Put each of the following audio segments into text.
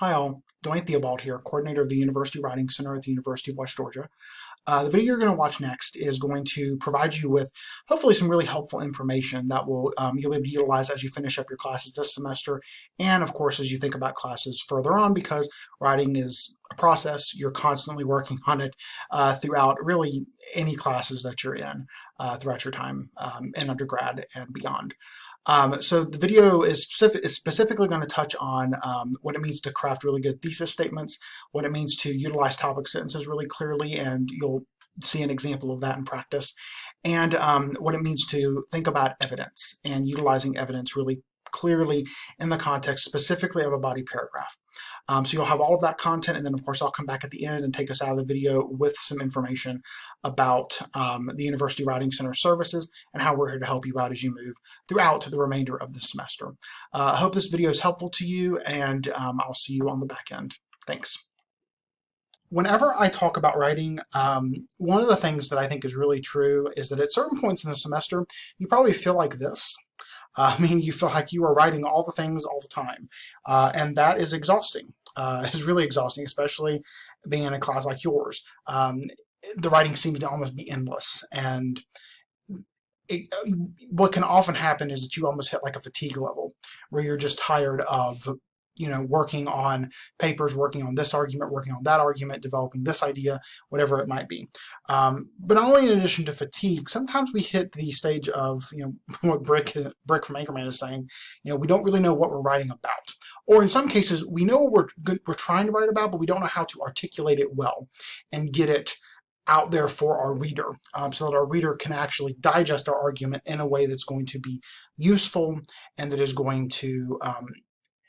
Hi all, Dwayne Theobald here, coordinator of the University Writing Center at the University of West Georgia. The video you're going to watch next is going to provide you with hopefully some really helpful information that will you'll be able to utilize as you finish up your classes this semester, and of course as you think about classes further on, because writing is a process. You're constantly working on it throughout really any classes that you're in throughout your time in undergrad and beyond. So the video is specifically going to touch on what it means to craft really good thesis statements, what it means to utilize topic sentences really clearly, and you'll see an example of that in practice, and what it means to think about evidence and utilizing evidence really clearly in the context specifically of a body paragraph. So you'll have all of that content, and then of course I'll come back at the end and take us out of the video with some information about the University Writing Center services and how we're here to help you out as you move throughout the remainder of the semester. I hope this video is helpful to you, and I'll see you on the back end. Thanks. Whenever I talk about writing, one of the things that I think is really true is that at certain points in the semester, you probably feel like this. You feel like you are writing all the things all the time, and that is exhausting. It's really exhausting, especially being in a class like yours. The writing seems to almost be endless, and what can often happen is that you almost hit like a fatigue level where you're just tired of working on papers, working on this argument, working on that argument, developing this idea, whatever it might be. But only in addition to fatigue, sometimes we hit the stage of, what Brick from Anchorman is saying, we don't really know what we're writing about. Or in some cases, we know what we're trying to write about, but we don't know how to articulate it well and get it out there for our reader, so that our reader can actually digest our argument in a way that's going to be useful and that is going to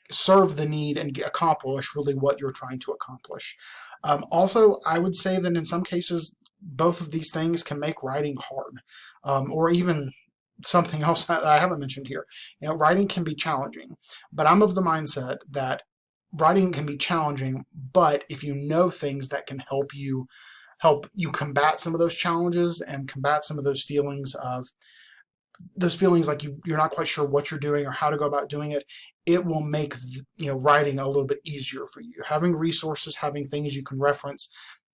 serve the need and accomplish really what you're trying to accomplish. Also, I would say that in some cases, both of these things can make writing hard, or even something else that I haven't mentioned here. Writing can be challenging, but I'm of the mindset that writing can be challenging, but if you know things that can help you combat some of those challenges and combat some of those feelings like you're not quite sure what you're doing or how to go about doing it, it will make writing a little bit easier for you. Having resources, having things you can reference,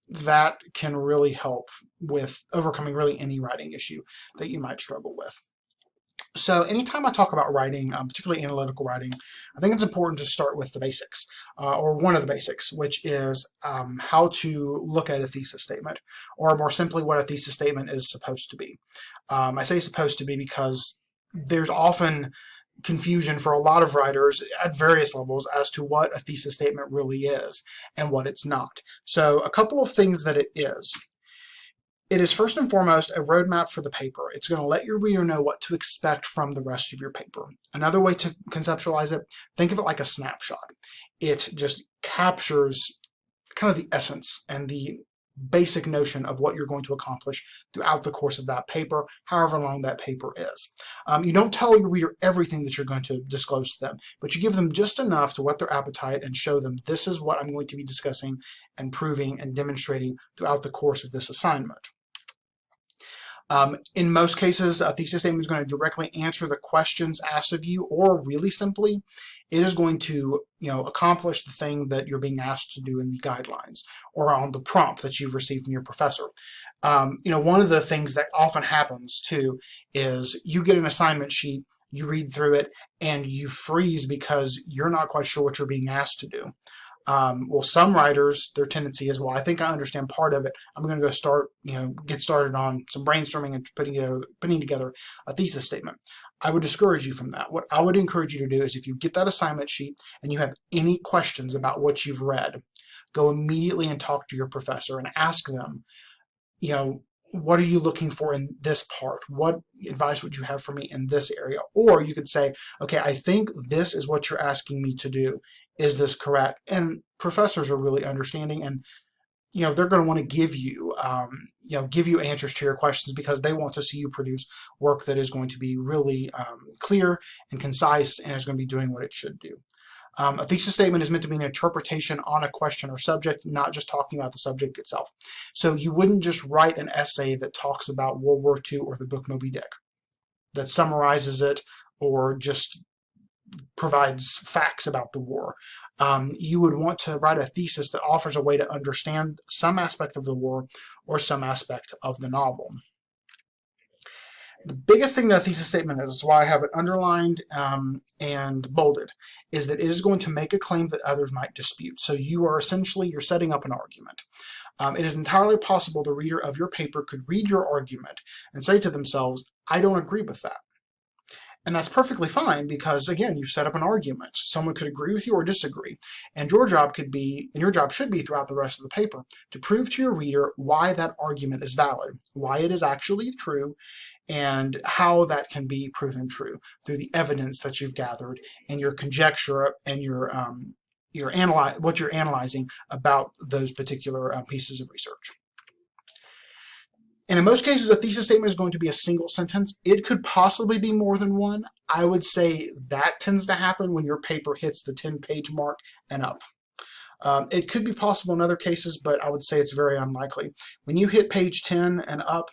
that can really help with overcoming really any writing issue that you might struggle with. So anytime I talk about writing, particularly analytical writing, I think it's important to start with the basics, or one of the basics, which is how to look at a thesis statement, or more simply, what a thesis statement is supposed to be. I say supposed to be because there's often confusion for a lot of writers at various levels as to what a thesis statement really is and what it's not. So a couple of things that it is. It is first and foremost a roadmap for the paper. It's going to let your reader know what to expect from the rest of your paper. Another way to conceptualize it, think of it like a snapshot. It just captures kind of the essence and the basic notion of what you're going to accomplish throughout the course of that paper, however long that paper is. You don't tell your reader everything that you're going to disclose to them, but you give them just enough to whet their appetite and show them this is what I'm going to be discussing and proving and demonstrating throughout the course of this assignment. In most cases, a thesis statement is going to directly answer the questions asked of you, or really simply, it is going to accomplish the thing that you're being asked to do in the guidelines or on the prompt that you've received from your professor. One of the things that often happens too is you get an assignment sheet, you read through it, and you freeze because you're not quite sure what you're being asked to do. Well, some writers, their tendency is, well, I think I understand part of it. I'm going to go get started on some brainstorming and putting together a thesis statement. I would discourage you from that. What I would encourage you to do is, if you get that assignment sheet and you have any questions about what you've read, go immediately and talk to your professor and ask them, what are you looking for in this part? What advice would you have for me in this area? Or you could say, okay, I think this is what you're asking me to do. Is this correct? And professors are really understanding, and they're going to want to give you answers to your questions, because they want to see you produce work that is going to be really clear and concise and is going to be doing what it should do. A thesis statement is meant to be an interpretation on a question or subject, not just talking about the subject itself. So you wouldn't just write an essay that talks about World War II or the book Moby Dick, that summarizes it, or just provides facts about the war. You would want to write a thesis that offers a way to understand some aspect of the war or some aspect of the novel. The biggest thing that a thesis statement is why I have it underlined and bolded, is that it is going to make a claim that others might dispute. So you're setting up an argument. It is entirely possible the reader of your paper could read your argument and say to themselves, I don't agree with that. And that's perfectly fine because, again, you've set up an argument. Someone could agree with you or disagree. And your job should be throughout the rest of the paper to prove to your reader why that argument is valid, why it is actually true, and how that can be proven true through the evidence that you've gathered and your conjecture and what you're analyzing about those particular pieces of research. And in most cases, a thesis statement is going to be a single sentence. It could possibly be more than one. I would say that tends to happen when your paper hits the 10-page mark and up. It could be possible in other cases, but I would say it's very unlikely. When you hit page 10 and up,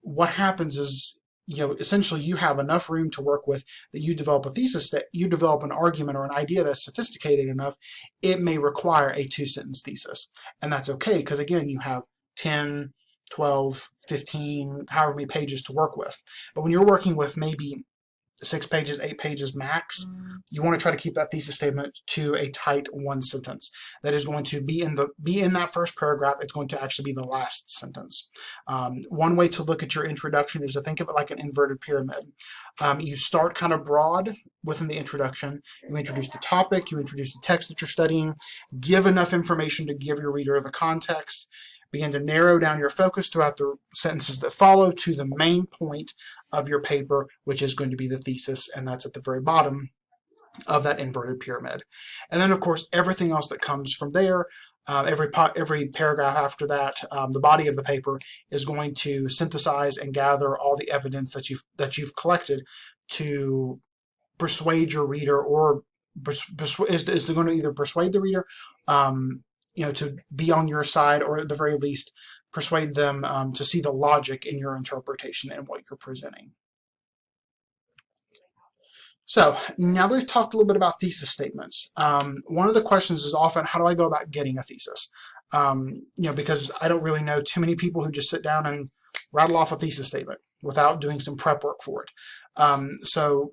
what happens is, essentially you have enough room to work with that you develop a thesis, that you develop an argument or an idea that's sophisticated enough. It may require a 2-sentence thesis. And that's okay, because again, you have 10, 12, 15, however many pages to work with. But when you're working with maybe 6 pages, 8 pages max, you want to try to keep that thesis statement to a tight 1 sentence. That is going to be in that first paragraph. It's going to actually be the last sentence. One way to look at your introduction is to think of it like an inverted pyramid. You start kind of broad within the introduction. You introduce the topic, you introduce the text that you're studying, give enough information to give your reader the context, begin to narrow down your focus throughout the sentences that follow to the main point of your paper, which is going to be the thesis, and that's at the very bottom of that inverted pyramid. And then, of course, everything else that comes from there, every paragraph after that, the body of the paper is going to synthesize and gather all the evidence that you've collected to persuade your reader, or is going to either persuade the reader to be on your side, or at the very least persuade them to see the logic in your interpretation and what you're presenting. So now that we've talked a little bit about thesis statements, one of the questions is often, how do I go about getting a thesis? Because I don't really know too many people who just sit down and rattle off a thesis statement without doing some prep work for it. So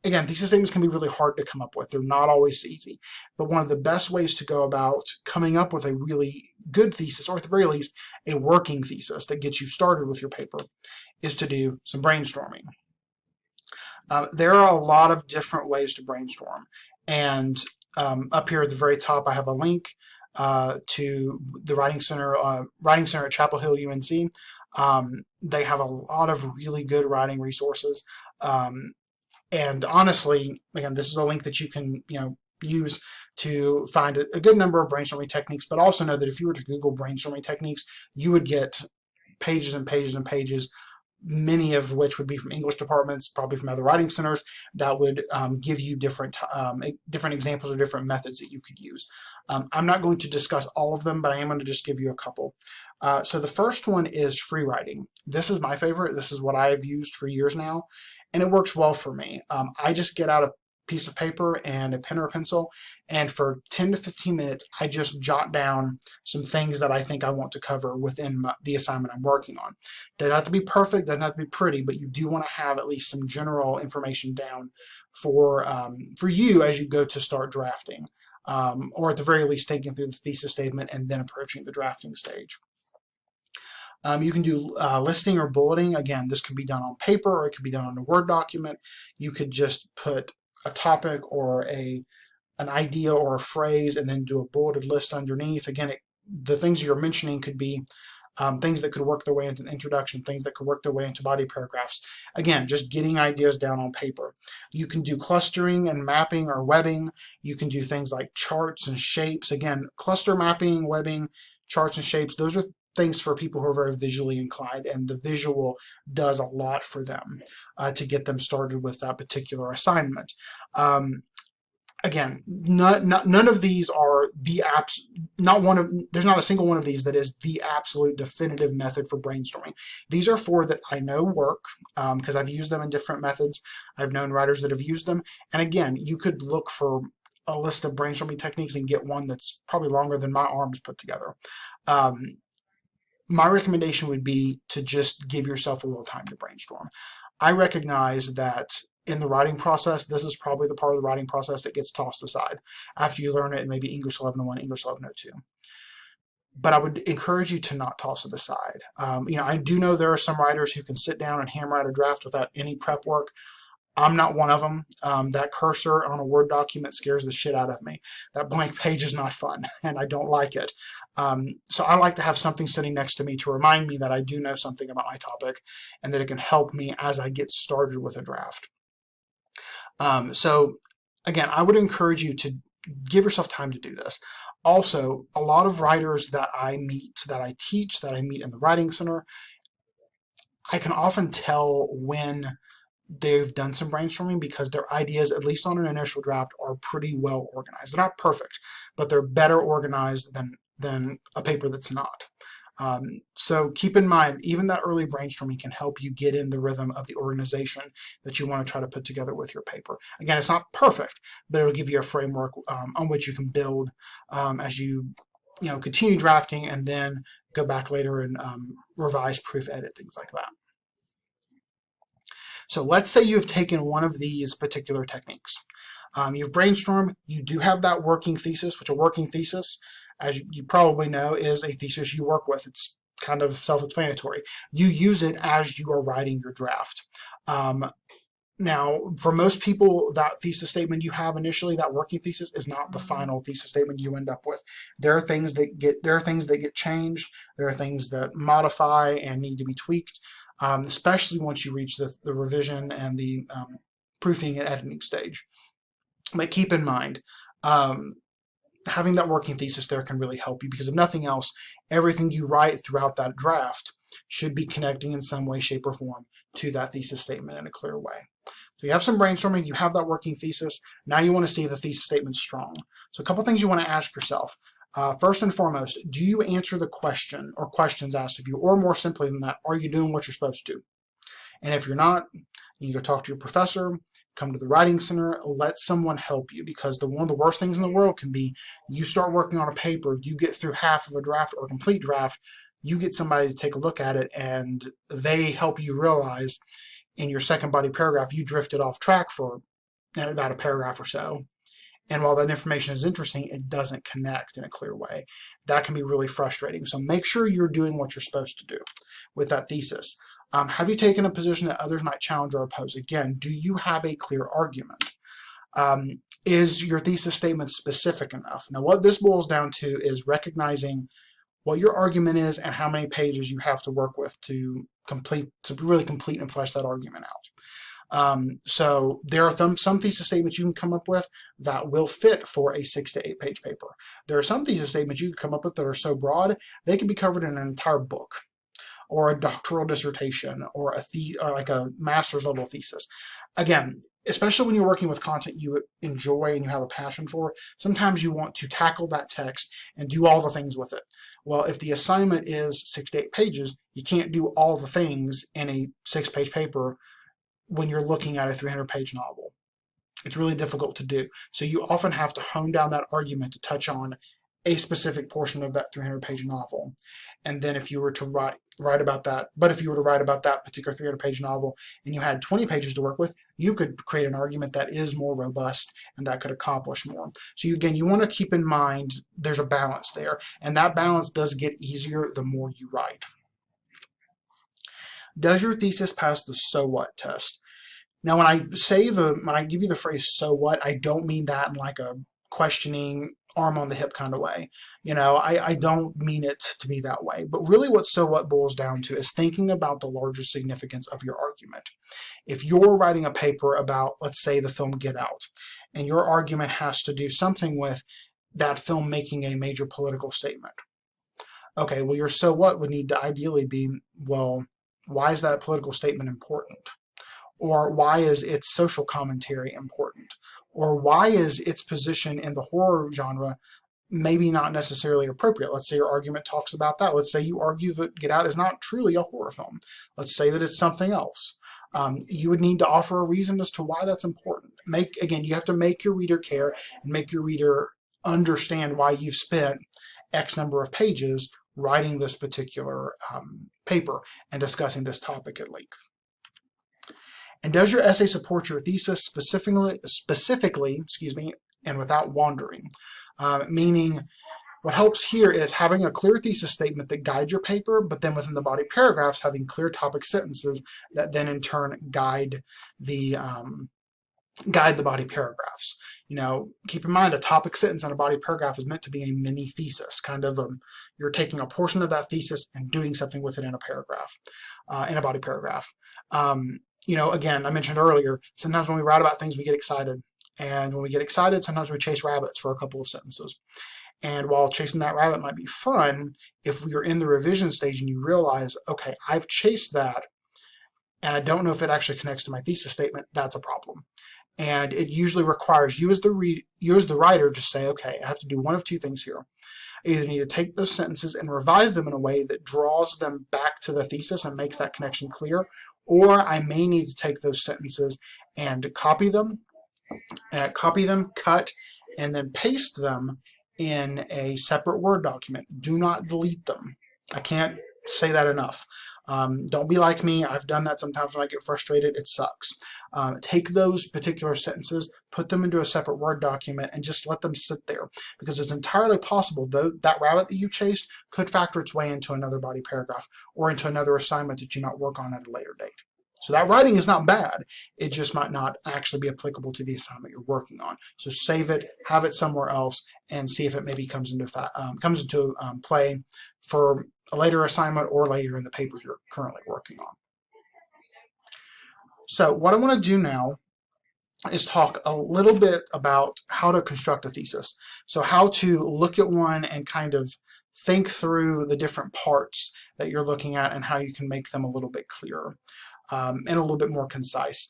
again, thesis statements can be really hard to come up with. They're not always easy. But one of the best ways to go about coming up with a really good thesis, or at the very least, a working thesis that gets you started with your paper, is to do some brainstorming. There are a lot of different ways to brainstorm. And up here at the very top, I have a link to the Writing Center at Chapel Hill, UNC. They have a lot of really good writing resources. And honestly, again, this is a link that you can use to find a good number of brainstorming techniques, but also know that if you were to Google brainstorming techniques, you would get pages and pages and pages, many of which would be from English departments, probably from other writing centers, that would give you different examples or different methods that you could use. I'm not going to discuss all of them, but I am going to just give you a couple. So the first one is free writing. This is my favorite. This is what I've used for years now, and it works well for me. I just get out a piece of paper and a pen or a pencil, and for 10 to 15 minutes, I just jot down some things that I think I want to cover within the assignment I'm working on. Doesn't have to be perfect, doesn't have to be pretty, but you do want to have at least some general information down for you as you go to start drafting, or at the very least thinking through the thesis statement and then approaching the drafting stage. You can do listing or bulleting. Again, this could be done on paper, or it could be done on a Word document. You could just put a topic or an idea or a phrase and then do a bulleted list underneath. Again, the things you're mentioning could be things that could work their way into the introduction, things that could work their way into body paragraphs. Again, just getting ideas down on paper. You can do clustering and mapping or webbing. You can do things like charts and shapes. Again, cluster mapping, webbing, charts and shapes, those are things for people who are very visually inclined, and the visual does a lot for them to get them started with that particular assignment. again, none of these are the apps. There's not a single one of these that is the absolute definitive method for brainstorming. These are four that I know work because I've used them in different methods. I've known writers that have used them. And again, you could look for a list of brainstorming techniques and get one that's probably longer than my arms put together. My recommendation would be to just give yourself a little time to brainstorm. I recognize that in the writing process, this is probably the part of the writing process that gets tossed aside after you learn it in maybe English 1101, English 1102. But I would encourage you to not toss it aside. I do know there are some writers who can sit down and hammer out a draft without any prep work. I'm not one of them. That cursor on a Word document scares the shit out of me. That blank page is not fun, and I don't like it. So I like to have something sitting next to me to remind me that I do know something about my topic and that it can help me as I get started with a draft. So again, I would encourage you to give yourself time to do this. Also, a lot of writers that I meet, that I teach, that I meet in the Writing Center, I can often tell when they've done some brainstorming because their ideas, at least on an initial draft, are pretty well organized. They're not perfect, but they're better organized than a paper that's not. So keep in mind, even that early brainstorming can help you get in the rhythm of the organization that you want to try to put together with your paper. Again, it's not perfect, but it'll give you a framework on which you can build as you continue drafting and then go back later and revise, proof, edit, things like that. So let's say you've taken one of these particular techniques. You've brainstormed, you do have that working thesis, which a working thesis, as you probably know, is a thesis you work with. It's kind of self-explanatory. You use it as you are writing your draft. Now, for most people, that thesis statement you have initially, that working thesis, is not the final thesis statement you end up with. There are things that get changed. There are things that modify and need to be tweaked, especially once you reach the revision and the proofing and editing stage. But keep in mind, having that working thesis there can really help you because if nothing else, everything you write throughout that draft should be connecting in some way, shape, or form to that thesis statement in a clear way. So you have some brainstorming, you have that working thesis. Now you want to see if the thesis statement's strong. So a couple things you want to ask yourself. First and foremost, do you answer the question or questions asked of you? Or more simply than that, are you doing what you're supposed to do? And if you're not, you can go talk to your professor, come to the Writing Center, let someone help you because one of the worst things in the world can be you start working on a paper, you get through half of a draft or a complete draft, you get somebody to take a look at it and they help you realize in your second body paragraph you drifted off track for about a paragraph or so. And while that information is interesting, it doesn't connect in a clear way. That can be really frustrating. So make sure you're doing what you're supposed to do with that thesis. Have you taken a position that others might challenge or oppose? Again, do you have a clear argument? Is your thesis statement specific enough? Now, what this boils down to is recognizing what your argument is and how many pages you have to work with to really complete and flesh that argument out. So there are some thesis statements you can come up with that will fit for a 6 to 8 page paper. There are some thesis statements you can come up with that are so broad, they can be covered in an entire book or a doctoral dissertation or like a master's level thesis. Again, especially when you're working with content you enjoy and you have a passion for, sometimes you want to tackle that text and do all the things with it. Well, if the assignment is 6 to 8 pages, you can't do all the things in a 6-page paper when you're looking at a 300-page novel. It's really difficult to do. So you often have to hone down that argument to touch on a specific portion of that 300-page novel. And then if you were to write about that, but if you were to write about that particular 300-page novel and you had 20 pages to work with, you could create an argument that is more robust and that could accomplish more. So you want to keep in mind there's a balance there, and that balance does get easier the more you write. Does your thesis pass the so what test? Now, when I give you the phrase so what, I don't mean that in like a questioning, arm on the hip kind of way. I don't mean it to be that way. But really what so what boils down to is thinking about the larger significance of your argument. If you're writing a paper about, let's say, the film Get Out, and your argument has to do something with that film making a major political statement. Okay, well, your so what would need to ideally be, well, why is that political statement important? Or why is its social commentary important? Or why is its position in the horror genre maybe not necessarily appropriate? Let's say your argument talks about that. Let's say you argue that Get Out is not truly a horror film. Let's say that it's something else. You would need to offer a reason as to why that's important. Again, you have to make your reader care and make your reader understand why you've spent X number of pages writing this particular paper and discussing this topic at length. And does your essay support your thesis specifically, and without wandering? Meaning, what helps here is having a clear thesis statement that guides your paper, but then within the body paragraphs, having clear topic sentences that then in turn guide the body paragraphs. Keep in mind a topic sentence and a body paragraph is meant to be a mini thesis, kind of you're taking a portion of that thesis and doing something with it in a paragraph, in a body paragraph. Again, I mentioned earlier, sometimes when we write about things, we get excited. And when we get excited, sometimes we chase rabbits for a couple of sentences. And while chasing that rabbit might be fun, if we are in the revision stage and you realize, okay, I've chased that, and I don't know if it actually connects to my thesis statement, that's a problem. And it usually requires you as the writer to say, okay, I have to do one of two things here. I either need to take those sentences and revise them in a way that draws them back to the thesis and makes that connection clear, or I may need to take those sentences and copy them, cut, and then paste them in a separate Word document. Do not delete them. I can't say that enough. Don't be like me. I've done that sometimes when I get frustrated. It sucks. Take those particular sentences, put them into a separate Word document, and just let them sit there, because it's entirely possible that rabbit that you chased could factor its way into another body paragraph or into another assignment that you might work on at a later date. So that writing is not bad. It just might not actually be applicable to the assignment you're working on. So save it, have it somewhere else, and see if it maybe comes into play for a later assignment or later in the paper you're currently working on. So what I want to do now is talk a little bit about how to construct a thesis. So how to look at one and kind of think through the different parts that you're looking at and how you can make them a little bit clearer. And a little bit more concise.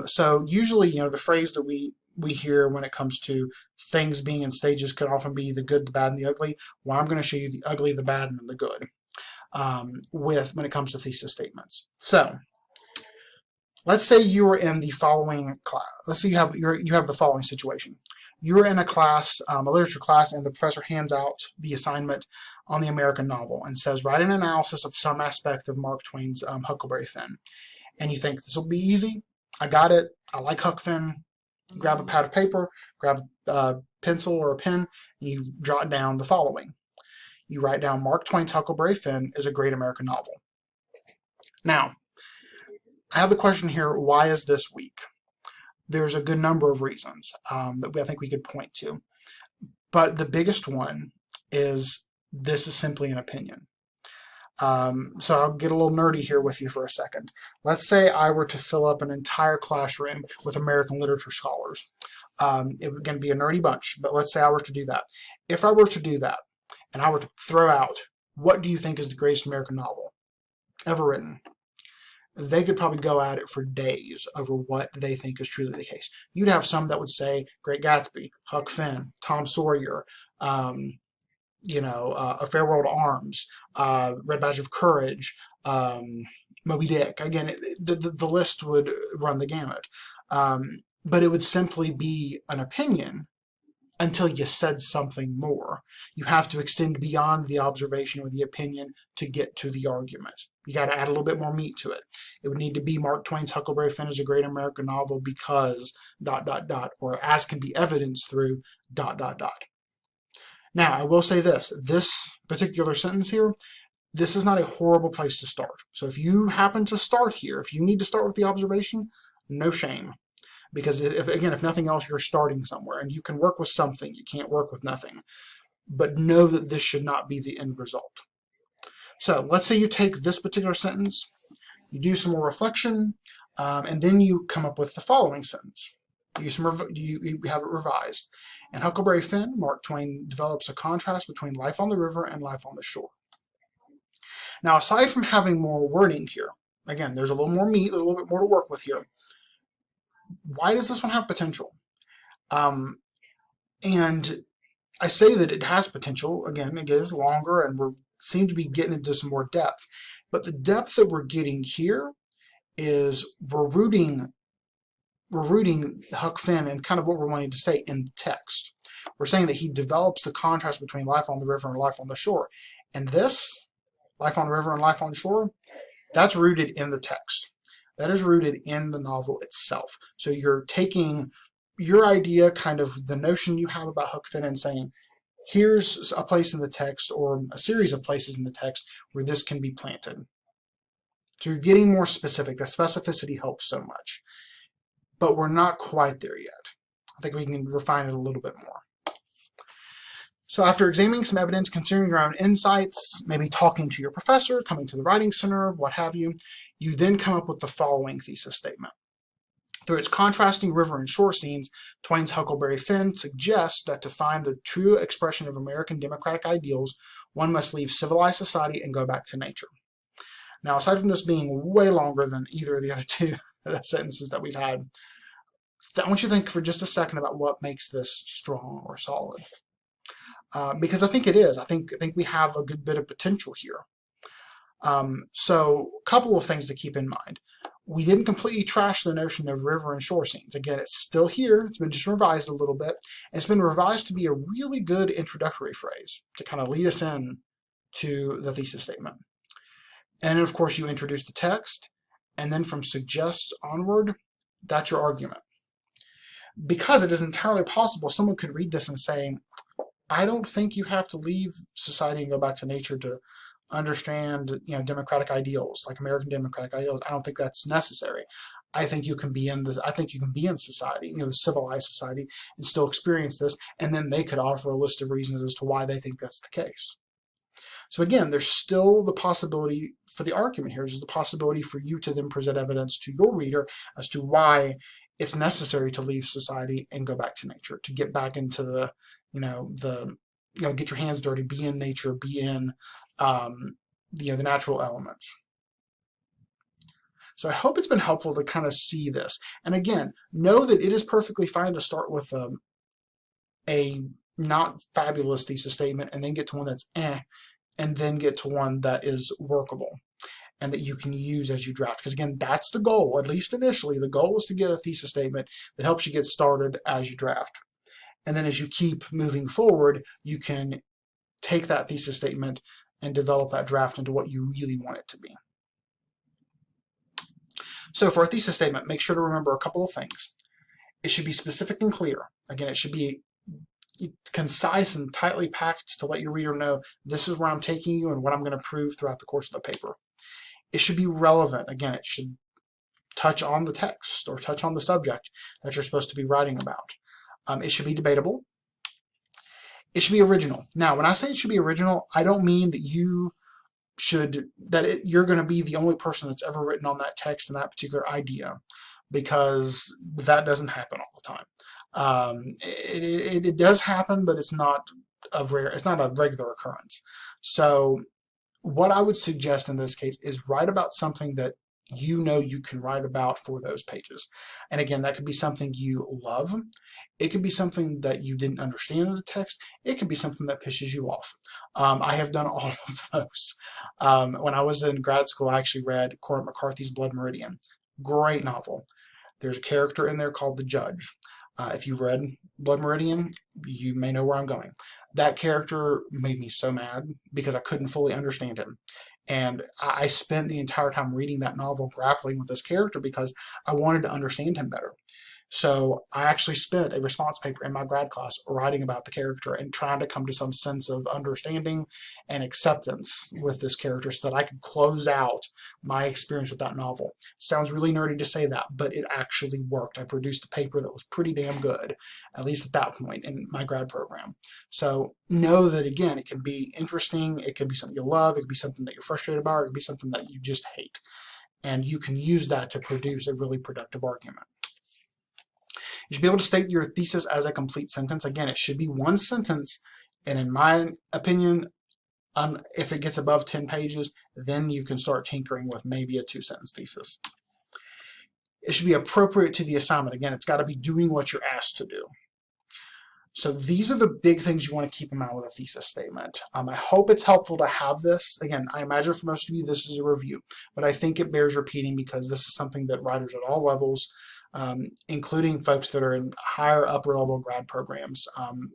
So usually, the phrase that we hear when it comes to things being in stages could often be the good, the bad, and the ugly. Well, I'm going to show you the ugly, the bad, and the good when it comes to thesis statements. So let's say you are in the following class. Let's say you have the following situation. You're in a class, a literature class, and the professor hands out the assignment on the American novel and says, write an analysis of some aspect of Mark Twain's Huckleberry Finn. And you think, this will be easy. I got it. I like Huck Finn. Grab a pad of paper, grab a pencil or a pen, and you jot down the following. You write down Mark Twain's Huckleberry Finn is a great American novel. Now, I have the question here, why is this weak? There's a good number of reasons that I think we could point to. But the biggest one is this is simply an opinion. So I'll get a little nerdy here with you for a second. Let's say I were to fill up an entire classroom with American literature scholars. It would be a nerdy bunch, but let's say I were to do that. If I were to do that, and I were to throw out, what do you think is the greatest American novel ever written? They could probably go at it for days over what they think is truly the case. You'd have some that would say Great Gatsby, Huck Finn, Tom Sawyer, A Fair World Arms, Red Badge of Courage, Moby Dick. Again, the list would run the gamut. But it would simply be an opinion until you said something more. You have to extend beyond the observation or the opinion to get to the argument. You got to add a little bit more meat to it. It would need to be Mark Twain's Huckleberry Finn is a great American novel because ... or as can be evidenced through ... Now, I will say this particular sentence here, this is not a horrible place to start. So if you happen to start here, if you need to start with the observation, no shame. Because if nothing else, you're starting somewhere and you can work with something. You can't work with nothing. But know that this should not be the end result. So let's say you take this particular sentence, you do some more reflection, and then you come up with the following sentence. You have it revised. In Huckleberry Finn, Mark Twain develops a contrast between life on the river and life on the shore. Now, aside from having more wording here, again, there's a little more meat, a little bit more to work with here. Why does this one have potential? And I say that it has potential. Again, it gets longer and we seem to be getting into some more depth. But the depth that we're getting here is we're rooting Huck Finn and kind of what we're wanting to say in the text. We're saying that he develops the contrast between life on the river and life on the shore. And this, life on the river and life on shore, that's rooted in the text. That is rooted in the novel itself. So you're taking your idea, kind of the notion you have about Huck Finn, and saying, here's a place in the text or a series of places in the text where this can be planted. So you're getting more specific. The specificity helps so much. But we're not quite there yet. I think we can refine it a little bit more. So after examining some evidence, considering your own insights, maybe talking to your professor, coming to the Writing Center, what have you, you then come up with the following thesis statement. Through its contrasting river and shore scenes, Twain's Huckleberry Finn suggests that to find the true expression of American democratic ideals, one must leave civilized society and go back to nature. Now, aside from this being way longer than either of the other two sentences that we've had, I want you to think for just a second about what makes this strong or solid. Because I think it is. I think we have a good bit of potential here. So a couple of things to keep in mind. We didn't completely trash the notion of river and shore scenes. Again, it's still here. It's been just revised a little bit. And it's been revised to be a really good introductory phrase to kind of lead us in to the thesis statement. And then, of course, you introduce the text. And then from suggest onward, that's your argument. Because it is entirely possible someone could read this and say, I don't think you have to leave society and go back to nature to understand, democratic ideals, like American democratic ideals. I don't think that's necessary. I think you can be in society, the civilized society, and still experience this. And then they could offer a list of reasons as to why they think that's the case. So again, there's still the possibility for the argument here. There's the possibility for you to then present evidence to your reader as to why it's necessary to leave society and go back to nature, to get back into the get your hands dirty, be in nature, be in the natural elements. So I hope it's been helpful to kind of see this. And again, know that it is perfectly fine to start with a not fabulous thesis statement and then get to one that's and then get to one that is workable and that you can use as you draft. Because again, that's the goal, at least initially. The goal is to get a thesis statement that helps you get started as you draft. And then as you keep moving forward, you can take that thesis statement and develop that draft into what you really want it to be. So for a thesis statement, make sure to remember a couple of things. It should be specific and clear. Again, it should be concise and tightly packed to let your reader know this is where I'm taking you and what I'm going to prove throughout the course of the paper. It should be relevant. Again, it should touch on the text or touch on the subject that you're supposed to be writing about. It should be debatable. It should be original. Now, when I say it should be original, I don't mean that you're going to be the only person that's ever written on that text and that particular idea, because that doesn't happen all the time. It does happen, but it's not a regular occurrence. So what I would suggest in this case is write about something that you can write about for those pages. And again, that could be something you love. It could be something that you didn't understand in the text. It could be something that pisses you off. I have done all of those. When I was in grad school, I actually read Cormac McCarthy's Blood Meridian. Great novel. There's a character in there called the Judge. If you've read Blood Meridian, you may know where I'm going. That character made me so mad because I couldn't fully understand him. And I spent the entire time reading that novel grappling with this character because I wanted to understand him better. So I actually spent a response paper in my grad class writing about the character and trying to come to some sense of understanding and acceptance with this character so that I could close out my experience with that novel. Sounds really nerdy to say that, but it actually worked. I produced a paper that was pretty damn good, at least at that point in my grad program. So know that, again, it can be interesting, it could be something you love, it could be something that you're frustrated about, or it could be something that you just hate. And you can use that to produce a really productive argument. You should be able to state your thesis as a complete sentence. Again, it should be one sentence, and in my opinion, if it gets above 10 pages, then you can start tinkering with maybe a 2-sentence thesis. It should be appropriate to the assignment. Again, it's got to be doing what you're asked to do. So these are the big things you want to keep in mind with a thesis statement. I hope it's helpful to have this. Again, I imagine for most of you this is a review, but I think it bears repeating because this is something that writers at all levels, including folks that are in higher upper level grad programs,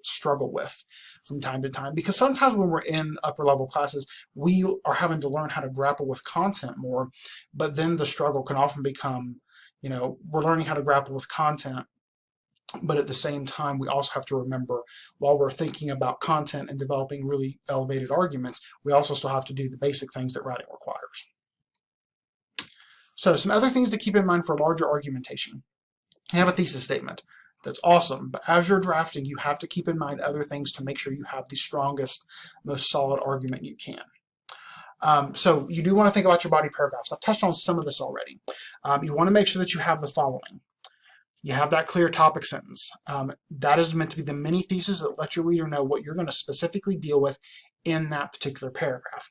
struggle with from time to time. Because sometimes when we're in upper level classes, we are having to learn how to grapple with content more, but then the struggle can often become, we're learning how to grapple with content, but at the same time, we also have to remember while we're thinking about content and developing really elevated arguments, we also still have to do the basic things that writing requires. So some other things to keep in mind for larger argumentation. You have a thesis statement. That's awesome, but as you're drafting, you have to keep in mind other things to make sure you have the strongest, most solid argument you can. So you do want to think about your body paragraphs. I've touched on some of this already. You want to make sure that you have the following. You have that clear topic sentence. That is meant to be the mini thesis that lets your reader know what you're going to specifically deal with in that particular paragraph.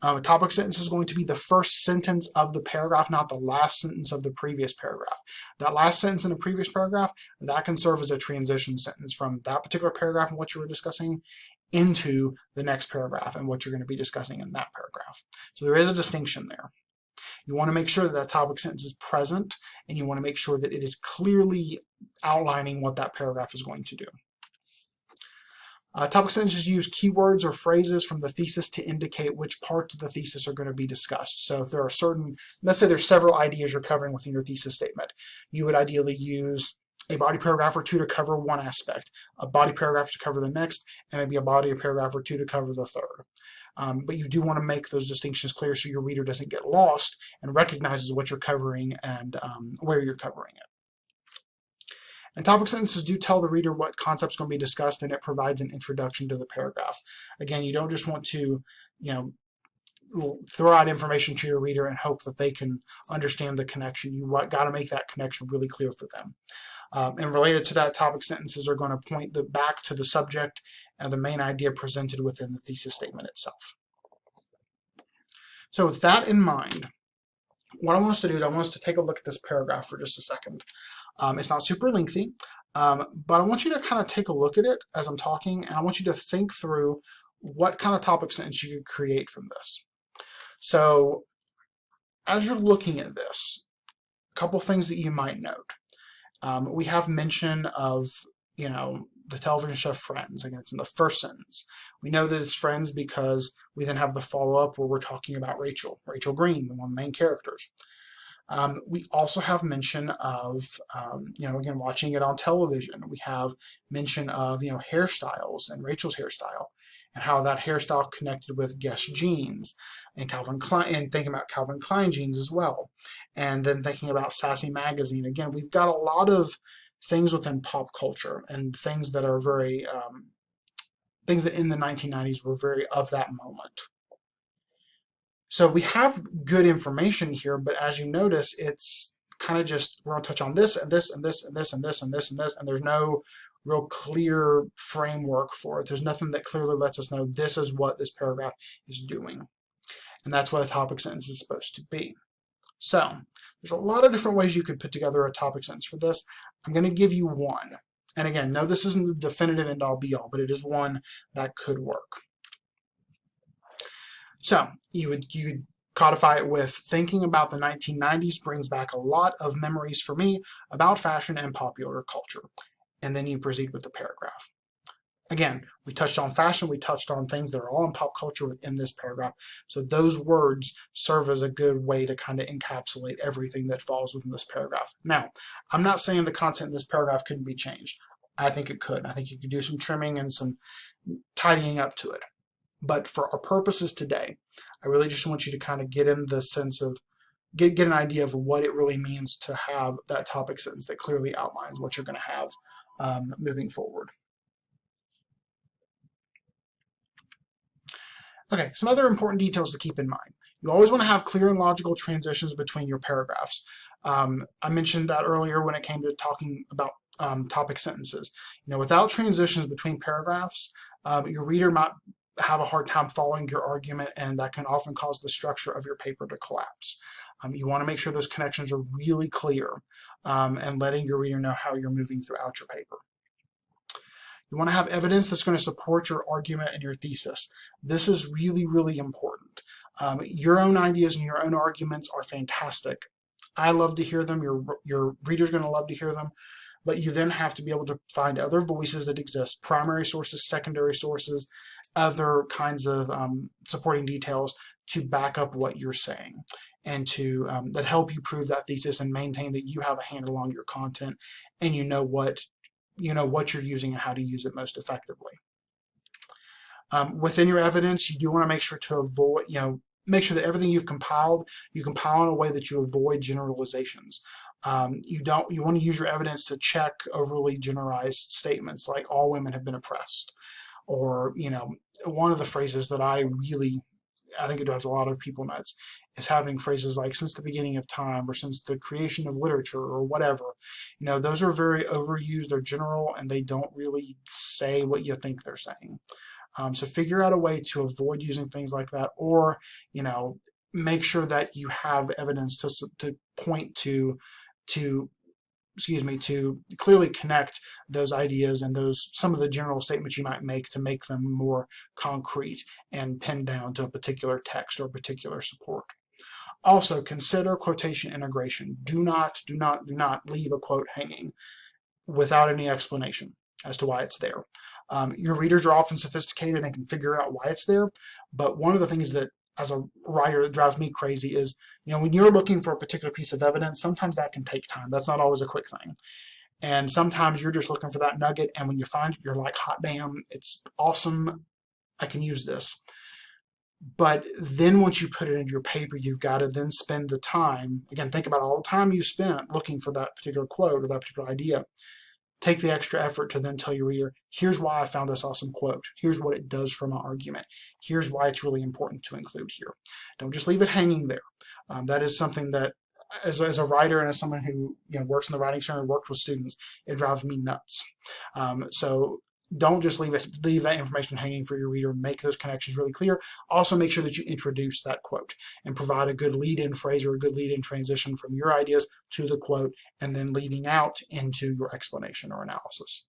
A topic sentence is going to be the first sentence of the paragraph, not the last sentence of the previous paragraph. That last sentence in the previous paragraph, that can serve as a transition sentence from that particular paragraph and what you were discussing into the next paragraph and what you're going to be discussing in that paragraph. So there is a distinction there. You want to make sure that that topic sentence is present, and you want to make sure that it is clearly outlining what that paragraph is going to do. Topic sentences use keywords or phrases from the thesis to indicate which parts of the thesis are going to be discussed. So if there are let's say there's several ideas you're covering within your thesis statement, you would ideally use a body paragraph or two to cover one aspect, a body paragraph to cover the next, and maybe a body paragraph or two to cover the third. But you do want to make those distinctions clear so your reader doesn't get lost and recognizes what you're covering and where you're covering it. And topic sentences do tell the reader what concept's going to be discussed, and it provides an introduction to the paragraph. Again, you don't just want to, throw out information to your reader and hope that they can understand the connection. You got to make that connection really clear for them. And related to that, topic sentences are going to point back to the subject and the main idea presented within the thesis statement itself. So with that in mind, what I want us to do is I want us to take a look at this paragraph for just a second. It's not super lengthy, but I want you to kind of take a look at it as I'm talking, and I want you to think through what kind of topic sentence you could create from this. So as you're looking at this, a couple things that you might note. We have mention of, the television show Friends. Again, it's in the first sentence. We know that it's Friends because we then have the follow-up where we're talking about Rachel Green, one of the main characters. We also have mention of, again, watching it on television. We have mention of, hairstyles and Rachel's hairstyle and how that hairstyle connected with Guess jeans and Calvin Klein, and thinking about Calvin Klein jeans as well. And then thinking about Sassy Magazine. Again, we've got a lot of things within pop culture and things that are very, things that in the 1990s were very of that moment. So we have good information here, but as you notice, it's kind of just, we're going to touch on this and this and this and this and this and this and this, and there's no real clear framework for it. There's nothing that clearly lets us know this is what this paragraph is doing. And that's what a topic sentence is supposed to be. So there's a lot of different ways you could put together a topic sentence for this. I'm going to give you one. And again, no, this isn't the definitive end-all be-all, but it is one that could work. So you would codify it with thinking about the 1990s brings back a lot of memories for me about fashion and popular culture. And then you proceed with the paragraph. Again, we touched on fashion, we touched on things that are all in pop culture within this paragraph. So those words serve as a good way to kind of encapsulate everything that falls within this paragraph. Now, I'm not saying the content in this paragraph couldn't be changed. I think it could. I think you could do some trimming and some tidying up to it. But for our purposes today, I really just want you to kind of get in the sense of, get an idea of what it really means to have that topic sentence that clearly outlines what you're going to have moving forward. Okay, some other important details to keep in mind. You always want to have clear and logical transitions between your paragraphs. I mentioned that earlier when it came to talking about topic sentences. Without transitions between paragraphs, your reader might have a hard time following your argument, and that can often cause the structure of your paper to collapse. You want to make sure those connections are really clear and letting your reader know how you're moving throughout your paper. You want to have evidence that's going to support your argument and your thesis. This is really, really important. Your own ideas and your own arguments are fantastic. I love to hear them. Your reader's going to love to hear them. But you then have to be able to find other voices that exist, primary sources, secondary sources, other kinds of supporting details to back up what you're saying and to that help you prove that thesis and maintain that you have a handle on your content and you know what you're using and how to use it most effectively. Within your evidence, you do want to make sure to avoid, make sure that everything you compile in a way that you avoid generalizations. You want to use your evidence to check overly generalized statements like all women have been oppressed, or one of the phrases that I think it drives a lot of people nuts is having phrases like since the beginning of time or since the creation of literature or whatever. Those are very overused, they're general, and they don't really say what you think they're saying. So figure out a way to avoid using things like that, or make sure that you have evidence to point to clearly connect those ideas and some of the general statements you might make to make them more concrete and pinned down to a particular text or particular support. Also, consider quotation integration. Do not leave a quote hanging without any explanation as to why it's there. Your readers are often sophisticated and can figure out why it's there, but one of the things that as a writer that drives me crazy is, when you're looking for a particular piece of evidence, sometimes that can take time. That's not always a quick thing. And sometimes you're just looking for that nugget, and when you find it, you're like, hot damn, it's awesome, I can use this. But then once you put it into your paper, you've got to then spend the time, again, think about all the time you spent looking for that particular quote or that particular idea. Take the extra effort to then tell your reader, here's why I found this awesome quote. Here's what it does for my argument. Here's why it's really important to include here. Don't just leave it hanging there. That is something that, as a writer and as someone who works in the Writing Center and worked with students, it drives me nuts. So don't just leave that information hanging for your reader. Make those connections really clear. Also, make sure that you introduce that quote and provide a good lead-in phrase or a good lead-in transition from your ideas to the quote, and then leading out into your explanation or analysis.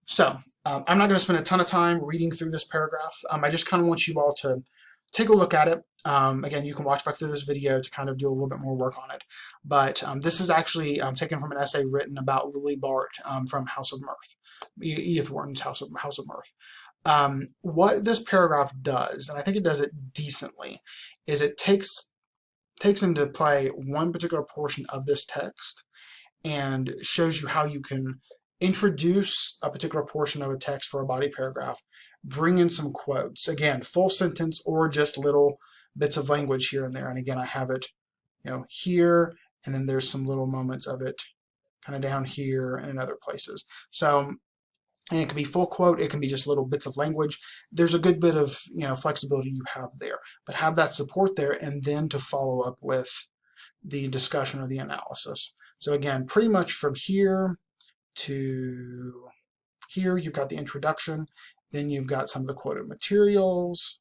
So I'm not going to spend a ton of time reading through this paragraph. I just kind of want you all to take a look at it. Again, you can watch back through this video to kind of do a little bit more work on it. But this is actually taken from an essay written about Lily Bart from House of Mirth, Edith Wharton's House of Mirth. What this paragraph does, and I think it does it decently, is it takes into play one particular portion of this text and shows you how you can introduce a particular portion of a text for a body paragraph, bring in some quotes, again, full sentence or just little bits of language here and there. And again, I have it, here, and then there's some little moments of it kind of down here and in other places. So, and it can be full quote, it can be just little bits of language. There's a good bit of, flexibility you have there, but have that support there and then to follow up with the discussion or the analysis. So again, pretty much from here to here, you've got the introduction, then you've got some of the quoted materials,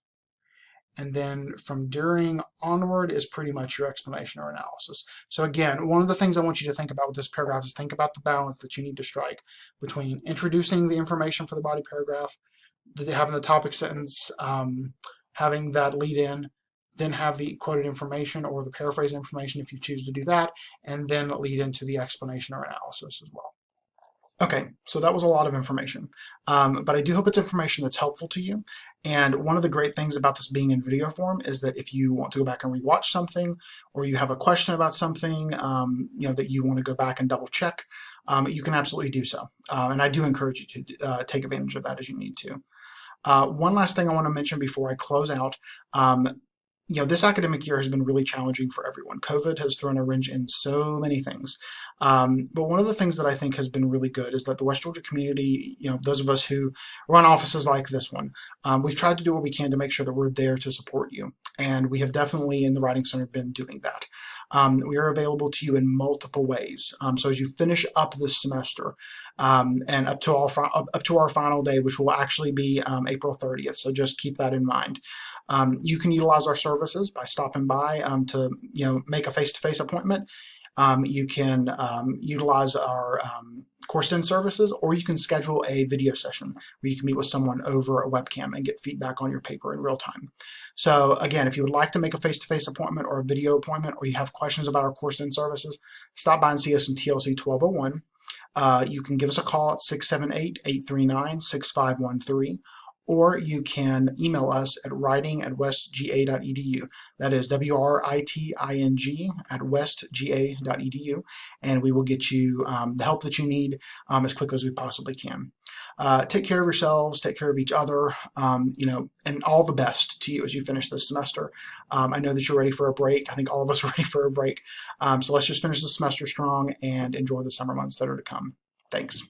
and then from during onward is pretty much your explanation or analysis. So again, one of the things I want you to think about with this paragraph is think about the balance that you need to strike between introducing the information for the body paragraph, having the topic sentence, having that lead in, then have the quoted information or the paraphrase information if you choose to do that, and then lead into the explanation or analysis as well. Okay, so that was a lot of information, but I do hope it's information that's helpful to you. And one of the great things about this being in video form is that if you want to go back and rewatch something, or you have a question about something, that you want to go back and double check, you can absolutely do so. And I do encourage you to take advantage of that as you need to. One last thing I want to mention before I close out. This academic year has been really challenging for everyone. COVID has thrown a wrench in so many things. But one of the things that I think has been really good is that the West Georgia community, those of us who run offices like this one, we've tried to do what we can to make sure that we're there to support you. And we have definitely in the Writing Center been doing that. We are available to you in multiple ways. So as you finish up this semester, and up to our final day, which will actually be April 30th. So just keep that in mind. You can utilize our services by stopping by to make a face-to-face appointment. You can utilize our course-in services, or you can schedule a video session where you can meet with someone over a webcam and get feedback on your paper in real time. So again, if you would like to make a face-to-face appointment or a video appointment, or you have questions about our course-in services, stop by and see us in TLC 1201. You can give us a call at 678-839-6513, or you can email us at writing@westga.edu. That is writing@westga.edu, and we will get you the help that you need as quickly as we possibly can. Take care of yourselves, take care of each other, and all the best to you as you finish this semester. I know that you're ready for a break. I think all of us are ready for a break. So let's just finish the semester strong and enjoy the summer months that are to come. Thanks.